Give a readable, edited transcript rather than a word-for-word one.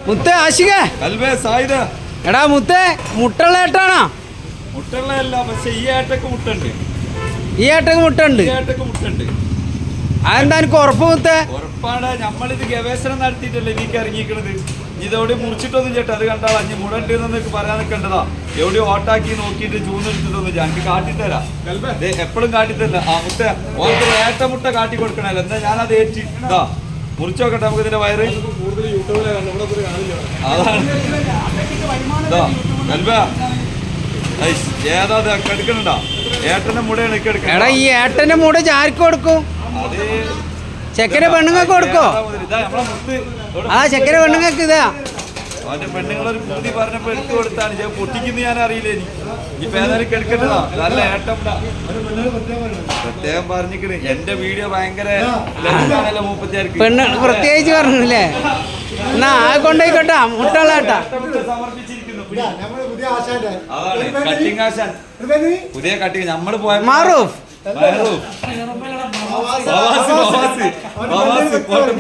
മുത്തേ ആശിക എടാ മുത്തേ മുട്ടുള്ള ഏട്ടാണോ? മുട്ടുള്ളതല്ല, പക്ഷെ ഈ ഏട്ടക്ക് മുട്ടുണ്ട്. ഈ ഏട്ടക്ക് മുട്ടുണ്ട്. അതെന്താ എനിക്ക് ഉറപ്പ് മുത്തേ? ഉറപ്പാണ്. നമ്മളിത് ഗവേഷണം നടത്തിയിട്ടല്ലേ എനിക്ക് ഇറങ്ങിക്കണത്. ഇതോടെ മുറിച്ചിട്ടൊന്നും ചേട്ടാ, അത് കണ്ടാൽ അഞ്ഞ് മുടണ്ടെന്ന് പറയാൻ നിൽക്കേണ്ടതാ. എവിടെയോ ഓട്ടാക്കി നോക്കിയിട്ട് ചൂന്നെടുത്തിട്ടൊന്നും എനിക്ക് കാട്ടിത്തരാം. എപ്പോഴും കാട്ടിത്തരില്ല. ആ മുട്ട ഓർക്ക് ഏട്ട മുട്ട കാട്ടി കൊടുക്കണല്ലോ. എന്താ ഞാനത് ഏറ്റി ഇതാ മുറിച്ചു നോക്കട്ടെ നമുക്ക് ഇതിന്റെ വയറ്. അതാണ് ഏതാ എടുക്കണുണ്ടാ? ഏട്ടന്റെ മുടയാണ് എടുക്കണം. എടാ ഈ ഏട്ടന്റെ മുട ആർക്ക് കൊടുക്കും? അത് ചെക്കനെ പെണ്ണുങ്ങൾക്ക് കൊടുക്കോ? ആ ചെക്കനെ പെണ്ണുങ്ങൾക്ക് ഇതാ. അവന്റെ പെണ്ണുങ്ങളൊരു പൂതി പറഞ്ഞപ്പോ എടുത്തു കൊടുത്താണ്. പൊട്ടിക്കുന്ന ഞാൻ അറിയില്ല. ഇനിയിപ്പോ ഏതായാലും എടുക്കേണ്ടതാ. നല്ല ഏട്ടം പ്രത്യേകം പറഞ്ഞിക്കണ്. എന്റെ വീഡിയോ ഭയങ്കര പെണ്ണ് പ്രത്യേകിച്ച് പറഞ്ഞില്ലേ? എന്നാ ആ കൊണ്ടോയിക്കോട്ടാ മുട്ടുള്ള ഏട്ടാ സമർപ്പിച്ചിരിക്കുന്നു. അതാണ് കട്ടിങ് ആശാൻ. പുതിയ കട്ടിങ് നമ്മള് പോയ മാറൂഫ് പോട്ടെ